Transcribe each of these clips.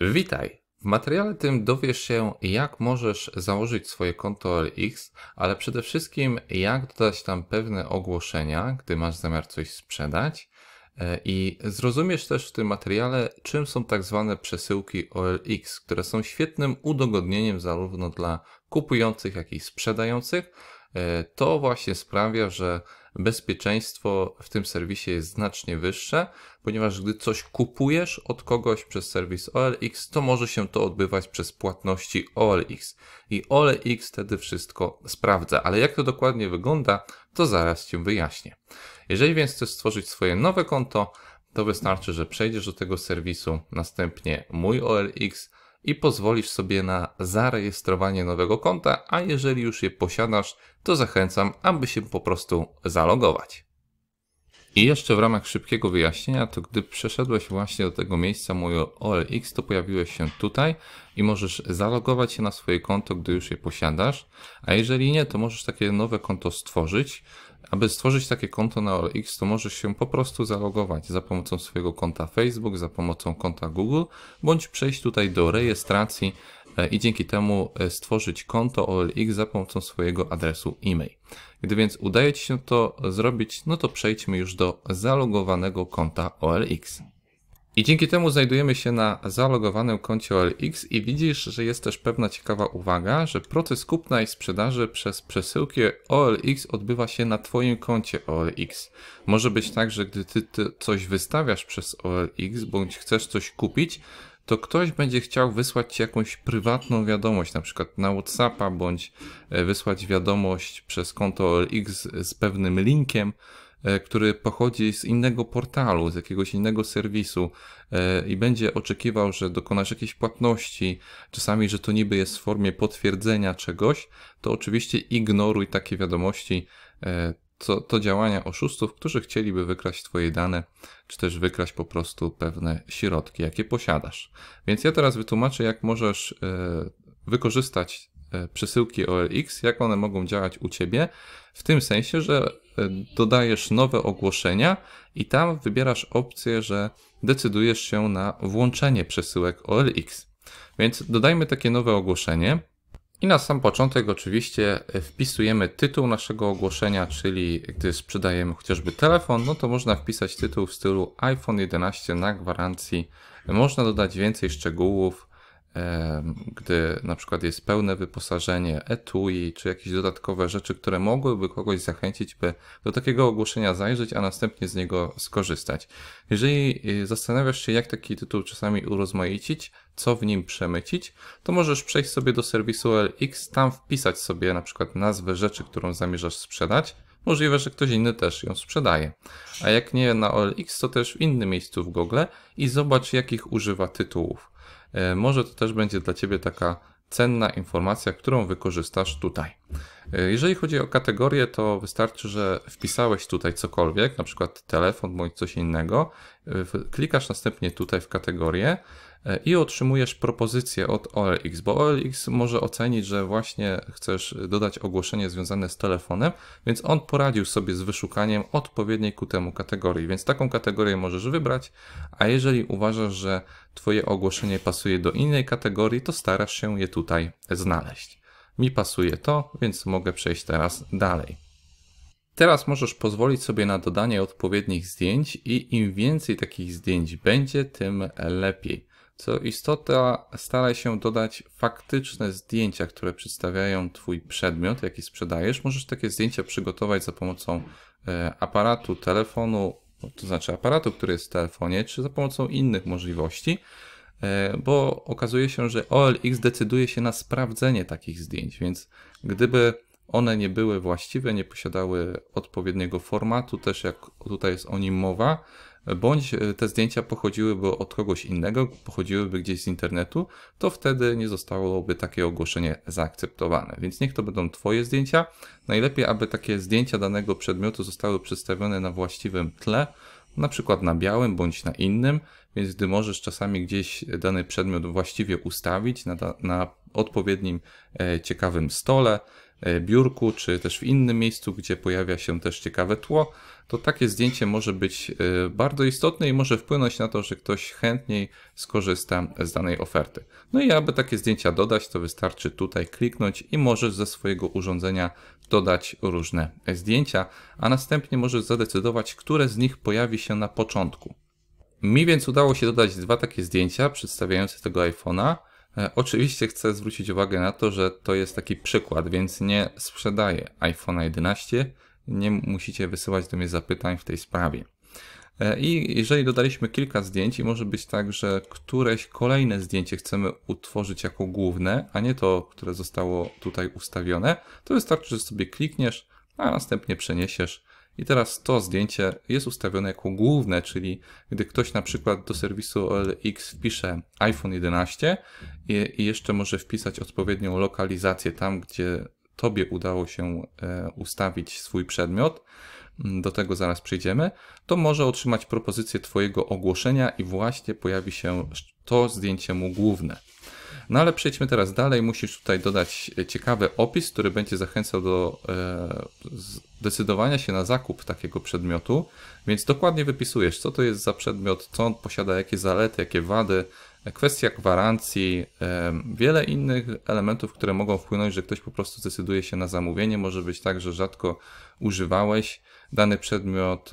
Witaj! W materiale tym dowiesz się, jak możesz założyć swoje konto OLX, ale przede wszystkim jak dodać tam pewne ogłoszenia, gdy masz zamiar coś sprzedać. I zrozumiesz też w tym materiale, czym są tak zwane przesyłki OLX, które są świetnym udogodnieniem zarówno dla kupujących, jak i sprzedających. To właśnie sprawia, że bezpieczeństwo w tym serwisie jest znacznie wyższe, ponieważ gdy coś kupujesz od kogoś przez serwis OLX, to może się to odbywać przez płatności OLX. I OLX wtedy wszystko sprawdza. Ale jak to dokładnie wygląda, to zaraz Ci wyjaśnię. Jeżeli więc chcesz stworzyć swoje nowe konto, to wystarczy, że przejdziesz do tego serwisu, następnie Mój OLX i pozwolisz sobie na zarejestrowanie nowego konta, a jeżeli już je posiadasz, to zachęcam, aby się po prostu zalogować. I jeszcze w ramach szybkiego wyjaśnienia, to gdy przeszedłeś właśnie do tego miejsca Mój OLX, to pojawiłeś się tutaj i możesz zalogować się na swoje konto, gdy już je posiadasz, a jeżeli nie, to możesz takie nowe konto stworzyć. Aby stworzyć takie konto na OLX, to możesz się po prostu zalogować za pomocą swojego konta Facebook, za pomocą konta Google, bądź przejść tutaj do rejestracji i dzięki temu stworzyć konto OLX za pomocą swojego adresu e-mail. Gdy więc udaje Ci się to zrobić, no to przejdźmy już do zalogowanego konta OLX. I dzięki temu znajdujemy się na zalogowanym koncie OLX i widzisz, że jest też pewna ciekawa uwaga, że proces kupna i sprzedaży przez przesyłki OLX odbywa się na Twoim koncie OLX. Może być tak, że gdy Ty coś wystawiasz przez OLX bądź chcesz coś kupić, to ktoś będzie chciał wysłać Ci jakąś prywatną wiadomość, na przykład na WhatsAppa, bądź wysłać wiadomość przez konto OLX z pewnym linkiem, który pochodzi z innego portalu, z jakiegoś innego serwisu i będzie oczekiwał, że dokonasz jakiejś płatności, czasami, że to niby jest w formie potwierdzenia czegoś, to oczywiście ignoruj takie wiadomości, to działania oszustów, którzy chcieliby wykraść Twoje dane, czy też wykraść po prostu pewne środki, jakie posiadasz. Więc ja teraz wytłumaczę, jak możesz wykorzystać przesyłki OLX, jak one mogą działać u Ciebie, w tym sensie, że dodajesz nowe ogłoszenia i tam wybierasz opcję, że decydujesz się na włączenie przesyłek OLX. Więc dodajmy takie nowe ogłoszenie i na sam początek oczywiście wpisujemy tytuł naszego ogłoszenia, czyli gdy sprzedajemy chociażby telefon, no to można wpisać tytuł w stylu iPhone 11 na gwarancji. Można dodać więcej szczegółów, gdy na przykład jest pełne wyposażenie, etui, czy jakieś dodatkowe rzeczy, które mogłyby kogoś zachęcić, by do takiego ogłoszenia zajrzeć, a następnie z niego skorzystać. Jeżeli zastanawiasz się, jak taki tytuł czasami urozmaicić, co w nim przemycić, to możesz przejść sobie do serwisu OLX, tam wpisać sobie na przykład nazwę rzeczy, którą zamierzasz sprzedać. Możliwe, że ktoś inny też ją sprzedaje. A jak nie na OLX, to też w innym miejscu w Google i zobacz, jakich używa tytułów. Może to też będzie dla Ciebie taka cenna informacja, którą wykorzystasz tutaj. Jeżeli chodzi o kategorię, to wystarczy, że wpisałeś tutaj cokolwiek, na przykład telefon bądź coś innego, klikasz następnie tutaj w kategorię i otrzymujesz propozycję od OLX, bo OLX może ocenić, że właśnie chcesz dodać ogłoszenie związane z telefonem, więc on poradził sobie z wyszukaniem odpowiedniej ku temu kategorii, więc taką kategorię możesz wybrać, a jeżeli uważasz, że Twoje ogłoszenie pasuje do innej kategorii, to starasz się je tutaj znaleźć. Mi pasuje to, więc mogę przejść teraz dalej. Teraz możesz pozwolić sobie na dodanie odpowiednich zdjęć i im więcej takich zdjęć będzie, tym lepiej. Co istota, staraj się dodać faktyczne zdjęcia, które przedstawiają Twój przedmiot, jaki sprzedajesz. Możesz takie zdjęcia przygotować za pomocą aparatu, telefonu, to znaczy aparatu, który jest w telefonie, czy za pomocą innych możliwości, bo okazuje się, że OLX decyduje się na sprawdzenie takich zdjęć, więc gdyby one nie były właściwe, nie posiadały odpowiedniego formatu, też jak tutaj jest o nim mowa, bądź te zdjęcia pochodziłyby od kogoś innego, pochodziłyby gdzieś z internetu, to wtedy nie zostałoby takie ogłoszenie zaakceptowane. Więc niech to będą Twoje zdjęcia. Najlepiej, aby takie zdjęcia danego przedmiotu zostały przedstawione na właściwym tle, na przykład na białym bądź na innym, więc gdy możesz czasami gdzieś dany przedmiot właściwie ustawić na odpowiednim ciekawym stole, biurku, czy też w innym miejscu, gdzie pojawia się też ciekawe tło, to takie zdjęcie może być bardzo istotne i może wpłynąć na to, że ktoś chętniej skorzysta z danej oferty. No i aby takie zdjęcia dodać, to wystarczy tutaj kliknąć i możesz ze swojego urządzenia dodać różne zdjęcia, a następnie możesz zadecydować, które z nich pojawi się na początku. Mi więc udało się dodać 2 takie zdjęcia przedstawiające tego iPhone'a. Oczywiście chcę zwrócić uwagę na to, że to jest taki przykład, więc nie sprzedaję iPhone'a 11. Nie musicie wysyłać do mnie zapytań w tej sprawie. I jeżeli dodaliśmy kilka zdjęć i może być tak, że któreś kolejne zdjęcie chcemy utworzyć jako główne, a nie to, które zostało tutaj ustawione, to wystarczy, że sobie klikniesz, a następnie przeniesiesz. I teraz to zdjęcie jest ustawione jako główne, czyli gdy ktoś na przykład do serwisu OLX wpisze iPhone 11 i jeszcze może wpisać odpowiednią lokalizację tam, gdzie Tobie udało się ustawić swój przedmiot, do tego zaraz przejdziemy, to może otrzymać propozycję Twojego ogłoszenia i właśnie pojawi się to zdjęcie mu główne. No ale przejdźmy teraz dalej. Musisz tutaj dodać ciekawy opis, który będzie zachęcał do zdecydowania się na zakup takiego przedmiotu, więc dokładnie wypisujesz, co to jest za przedmiot, co on posiada, jakie zalety, jakie wady, kwestia gwarancji, wiele innych elementów, które mogą wpłynąć, że ktoś po prostu zdecyduje się na zamówienie. Może być tak, że rzadko używałeś dany przedmiot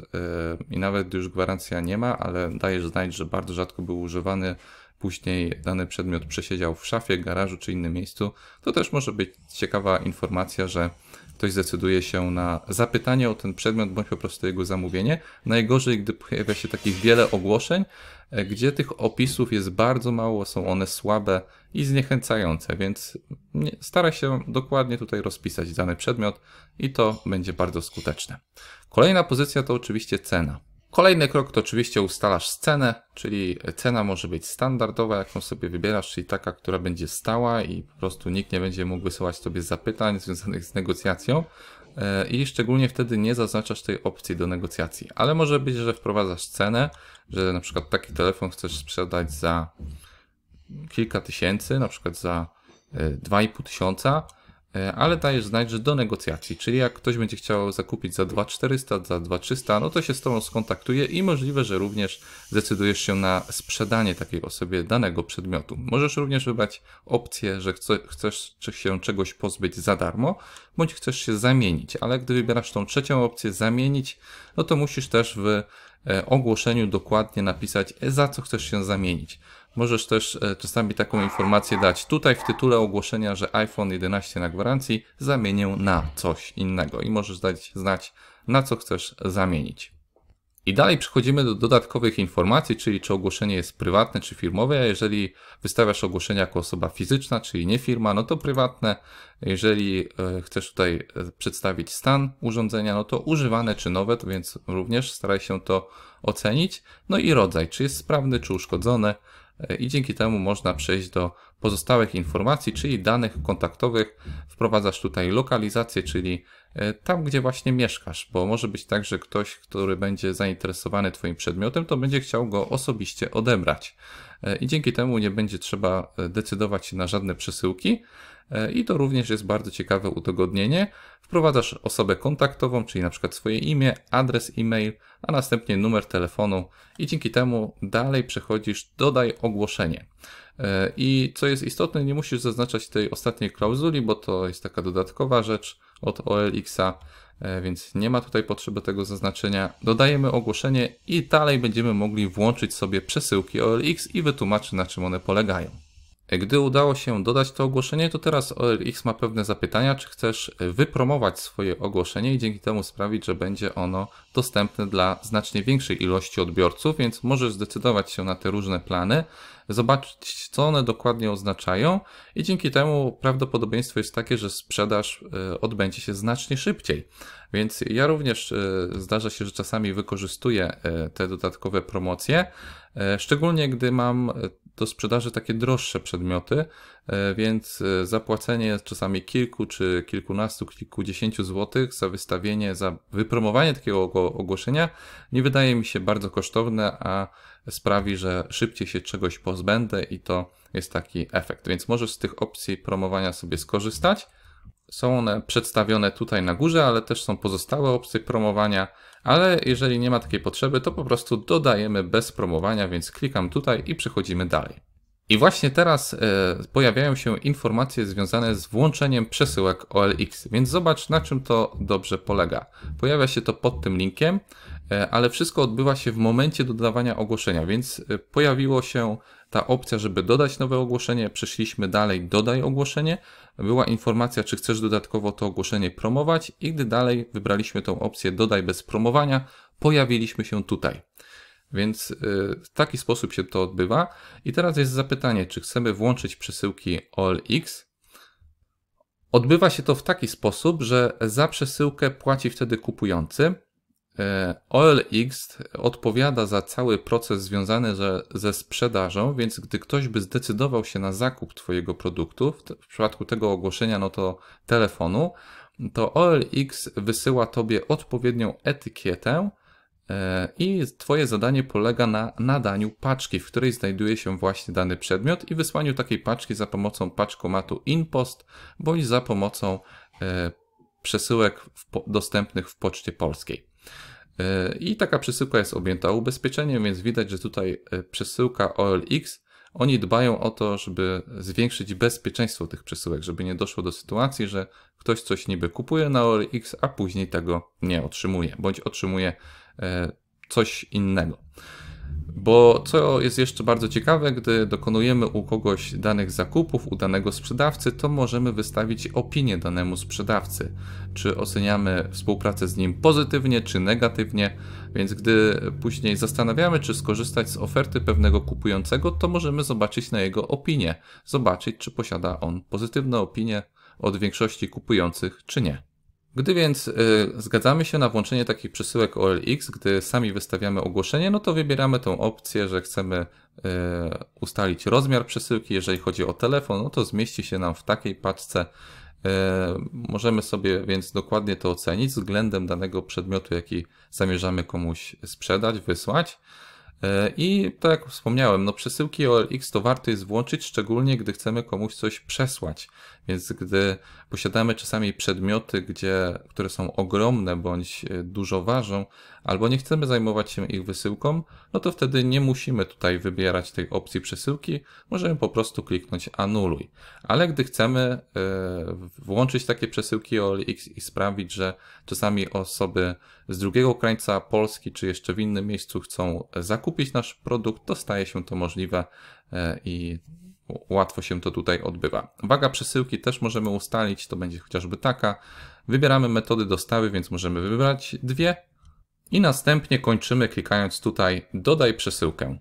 i nawet gdy już gwarancja nie ma, ale dajesz znać, że bardzo rzadko był używany, później dany przedmiot przesiedział w szafie, garażu czy innym miejscu, to też może być ciekawa informacja, że ktoś zdecyduje się na zapytanie o ten przedmiot bądź po prostu jego zamówienie. Najgorzej, gdy pojawia się takich wiele ogłoszeń, gdzie tych opisów jest bardzo mało, są one słabe i zniechęcające, więc staraj się dokładnie tutaj rozpisać dany przedmiot i to będzie bardzo skuteczne. Kolejna pozycja to oczywiście cena. Kolejny krok to oczywiście ustalasz cenę, czyli cena może być standardowa, jaką sobie wybierasz, czyli taka, która będzie stała i po prostu nikt nie będzie mógł wysyłać sobie zapytań związanych z negocjacją i szczególnie wtedy nie zaznaczasz tej opcji do negocjacji. Ale może być, że wprowadzasz cenę, że na przykład taki telefon chcesz sprzedać za kilka tysięcy, na przykład za 2,5 tysiąca, ale dajesz znać, że do negocjacji, czyli jak ktoś będzie chciał zakupić za 2,400, za 2,300, no to się z Tobą skontaktuje i możliwe, że również zdecydujesz się na sprzedanie takiej osobie danego przedmiotu. Możesz również wybrać opcję, że chcesz się czegoś pozbyć za darmo, bądź chcesz się zamienić, ale gdy wybierasz tą trzecią opcję, zamienić, no to musisz też w ogłoszeniu dokładnie napisać, za co chcesz się zamienić. Możesz też czasami taką informację dać tutaj w tytule ogłoszenia, że iPhone 11 na gwarancji zamienię na coś innego i możesz dać znać, na co chcesz zamienić. I dalej przechodzimy do dodatkowych informacji, czyli czy ogłoszenie jest prywatne czy firmowe. A jeżeli wystawiasz ogłoszenie jako osoba fizyczna, czyli nie firma, no to prywatne. Jeżeli chcesz tutaj przedstawić stan urządzenia, no to używane czy nowe, to więc również staraj się to ocenić. No i rodzaj, czy jest sprawny, czy uszkodzony. I dzięki temu można przejść do pozostałych informacji, czyli danych kontaktowych. Wprowadzasz tutaj lokalizację, czyli tam, gdzie właśnie mieszkasz, bo może być tak, że ktoś, który będzie zainteresowany Twoim przedmiotem, to będzie chciał go osobiście odebrać. I dzięki temu nie będzie trzeba decydować się na żadne przesyłki. I to również jest bardzo ciekawe udogodnienie. Wprowadzasz osobę kontaktową, czyli na przykład swoje imię, adres e-mail, a następnie numer telefonu i dzięki temu dalej przechodzisz dodaj ogłoszenie. I co jest istotne, nie musisz zaznaczać tej ostatniej klauzuli, bo to jest taka dodatkowa rzecz od OLX-a, więc nie ma tutaj potrzeby tego zaznaczenia. Dodajemy ogłoszenie i dalej będziemy mogli włączyć sobie przesyłki OLX i wytłumaczyć, na czym one polegają. Gdy udało się dodać to ogłoszenie, to teraz OLX ma pewne zapytania, czy chcesz wypromować swoje ogłoszenie i dzięki temu sprawić, że będzie ono dostępne dla znacznie większej ilości odbiorców, więc możesz zdecydować się na te różne plany, zobaczyć, co one dokładnie oznaczają i dzięki temu prawdopodobieństwo jest takie, że sprzedaż odbędzie się znacznie szybciej. Więc ja również zdarza się, że czasami wykorzystuję te dodatkowe promocje, szczególnie gdy mam do sprzedaży takie droższe przedmioty, więc zapłacenie czasami kilku czy kilkunastu, kilkudziesięciu złotych za wystawienie, za wypromowanie takiego ogłoszenia nie wydaje mi się bardzo kosztowne, a sprawi, że szybciej się czegoś pozbędę i to jest taki efekt. Więc możesz z tych opcji promowania sobie skorzystać. Są one przedstawione tutaj na górze, ale też są pozostałe opcje promowania, ale jeżeli nie ma takiej potrzeby, to po prostu dodajemy bez promowania, więc klikam tutaj i przechodzimy dalej. I właśnie teraz pojawiają się informacje związane z włączeniem przesyłek OLX, więc zobacz, na czym to dobrze polega. Pojawia się to pod tym linkiem, ale wszystko odbywa się w momencie dodawania ogłoszenia, więc pojawiło się ta opcja, żeby dodać nowe ogłoszenie, przeszliśmy dalej, dodaj ogłoszenie, była informacja, czy chcesz dodatkowo to ogłoszenie promować i gdy dalej wybraliśmy tą opcję dodaj bez promowania, pojawiliśmy się tutaj. Więc w taki sposób się to odbywa. I teraz jest zapytanie, czy chcemy włączyć przesyłki OLX. Odbywa się to w taki sposób, że za przesyłkę płaci wtedy kupujący. OLX odpowiada za cały proces związany ze sprzedażą, więc gdy ktoś by zdecydował się na zakup Twojego produktu, w przypadku tego ogłoszenia, no to telefonu, to OLX wysyła Tobie odpowiednią etykietę i Twoje zadanie polega na nadaniu paczki, w której znajduje się właśnie dany przedmiot i wysłaniu takiej paczki za pomocą paczkomatu InPost bądź za pomocą przesyłek dostępnych w Poczcie Polskiej. I taka przesyłka jest objęta ubezpieczeniem, więc widać, że tutaj przesyłka OLX, oni dbają o to, żeby zwiększyć bezpieczeństwo tych przesyłek, żeby nie doszło do sytuacji, że ktoś coś niby kupuje na OLX, a później tego nie otrzymuje, bądź otrzymuje coś innego. Bo co jest jeszcze bardzo ciekawe, gdy dokonujemy u kogoś danych zakupów, u danego sprzedawcy, to możemy wystawić opinię danemu sprzedawcy. Czy oceniamy współpracę z nim pozytywnie, czy negatywnie. Więc gdy później zastanawiamy, czy skorzystać z oferty pewnego kupującego, to możemy zobaczyć na jego opinię. Zobaczyć, czy posiada on pozytywne opinie od większości kupujących, czy nie. Gdy więc zgadzamy się na włączenie takich przesyłek OLX, gdy sami wystawiamy ogłoszenie, no to wybieramy tą opcję, że chcemy ustalić rozmiar przesyłki. Jeżeli chodzi o telefon, no to zmieści się nam w takiej paczce. Możemy sobie więc dokładnie to ocenić względem danego przedmiotu, jaki zamierzamy komuś sprzedać, wysłać. I tak jak wspomniałem, no przesyłki OLX to warto jest włączyć, szczególnie gdy chcemy komuś coś przesłać. Więc gdy posiadamy czasami przedmioty, które są ogromne bądź dużo ważą, albo nie chcemy zajmować się ich wysyłką, no to wtedy nie musimy tutaj wybierać tej opcji przesyłki, możemy po prostu kliknąć anuluj. Ale gdy chcemy włączyć takie przesyłki OLX i sprawić, że czasami osoby z drugiego krańca Polski, czy jeszcze w innym miejscu chcą zakupić nasz produkt, to staje się to możliwe i łatwo się to tutaj odbywa. Waga przesyłki też możemy ustalić, to będzie chociażby taka. Wybieramy metody dostawy, więc możemy wybrać dwie i następnie kończymy klikając tutaj dodaj przesyłkę.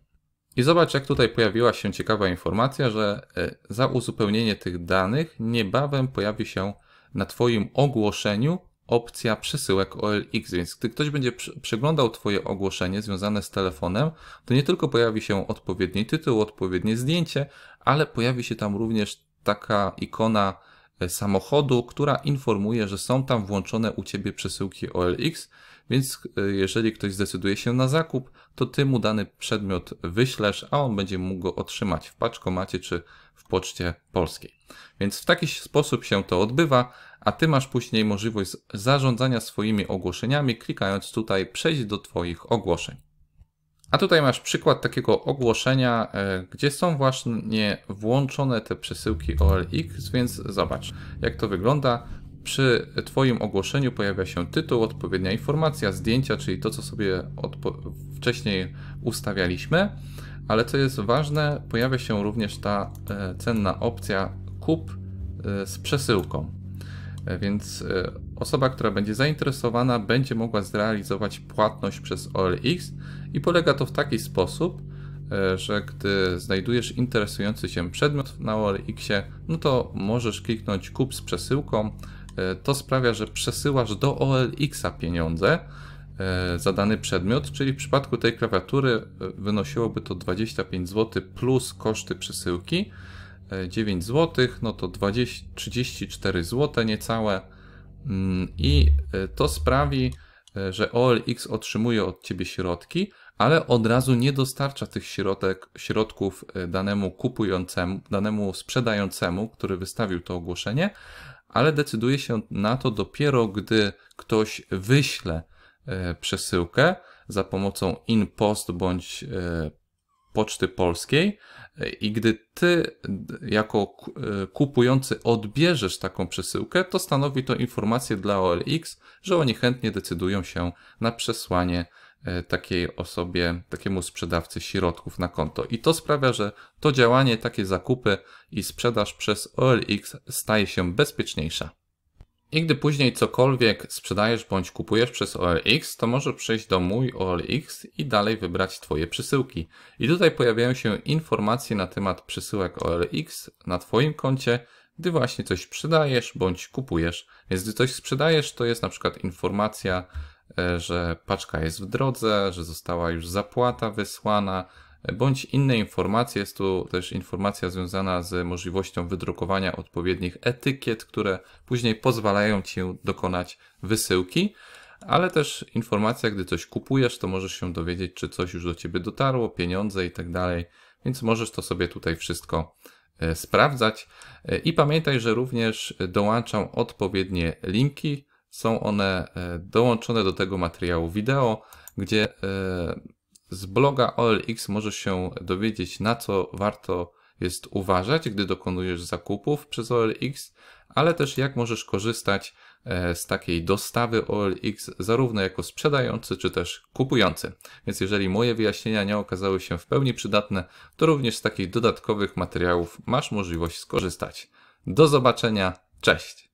I zobacz, jak tutaj pojawiła się ciekawa informacja, że za uzupełnienie tych danych niebawem pojawi się na Twoim ogłoszeniu opcja przesyłek OLX, więc gdy ktoś będzie przeglądał Twoje ogłoszenie związane z telefonem, to nie tylko pojawi się odpowiedni tytuł, odpowiednie zdjęcie, ale pojawi się tam również taka ikona samochodu, która informuje, że są tam włączone u Ciebie przesyłki OLX, więc jeżeli ktoś zdecyduje się na zakup, to Ty mu dany przedmiot wyślesz, a on będzie mógł go otrzymać w paczkomacie czy w Poczcie Polskiej. Więc w taki sposób się to odbywa, a Ty masz później możliwość zarządzania swoimi ogłoszeniami, klikając tutaj przejść do Twoich ogłoszeń. A tutaj masz przykład takiego ogłoszenia, gdzie są właśnie włączone te przesyłki OLX, więc zobacz, jak to wygląda. Przy Twoim ogłoszeniu pojawia się tytuł, odpowiednia informacja, zdjęcia, czyli to, co sobie wcześniej ustawialiśmy, ale co jest ważne, pojawia się również ta cenna opcja kup z przesyłką. Więc osoba, która będzie zainteresowana, będzie mogła zrealizować płatność przez OLX i polega to w taki sposób, że gdy znajdujesz interesujący Cię przedmiot na OLX-ie, no to możesz kliknąć kup z przesyłką. To sprawia, że przesyłasz do OLX-a pieniądze za dany przedmiot, czyli w przypadku tej klawiatury wynosiłoby to 25 zł plus koszty przesyłki. 9 zł, no to 34 zł niecałe i to sprawi, że OLX otrzymuje od Ciebie środki, ale od razu nie dostarcza tych środków danemu kupującemu, danemu sprzedającemu, który wystawił to ogłoszenie, ale decyduje się na to dopiero, gdy ktoś wyśle przesyłkę za pomocą InPost bądź Poczty Polskiej i gdy ty jako kupujący odbierzesz taką przesyłkę, to stanowi to informację dla OLX, że oni chętnie decydują się na przesłanie takiej osobie, takiemu sprzedawcy środków na konto. I to sprawia, że to działanie, takie zakupy i sprzedaż przez OLX staje się bezpieczniejsza. I gdy później cokolwiek sprzedajesz bądź kupujesz przez OLX, to możesz przejść do Mój OLX i dalej wybrać Twoje przesyłki. I tutaj pojawiają się informacje na temat przesyłek OLX na Twoim koncie, gdy właśnie coś sprzedajesz bądź kupujesz. Więc gdy coś sprzedajesz, to jest na przykład informacja, że paczka jest w drodze, że została już zapłata wysłana, bądź inne informacje. Jest tu też informacja związana z możliwością wydrukowania odpowiednich etykiet, które później pozwalają Ci dokonać wysyłki, ale też informacja, gdy coś kupujesz, to możesz się dowiedzieć, czy coś już do Ciebie dotarło, pieniądze i tak dalej, więc możesz to sobie tutaj wszystko sprawdzać. I pamiętaj, że również dołączam odpowiednie linki. Są one dołączone do tego materiału wideo, gdzie z bloga OLX możesz się dowiedzieć, na co warto jest uważać, gdy dokonujesz zakupów przez OLX, ale też jak możesz korzystać z takiej dostawy OLX zarówno jako sprzedający, czy też kupujący. Więc jeżeli moje wyjaśnienia nie okazały się w pełni przydatne, to również z takich dodatkowych materiałów masz możliwość skorzystać. Do zobaczenia, cześć!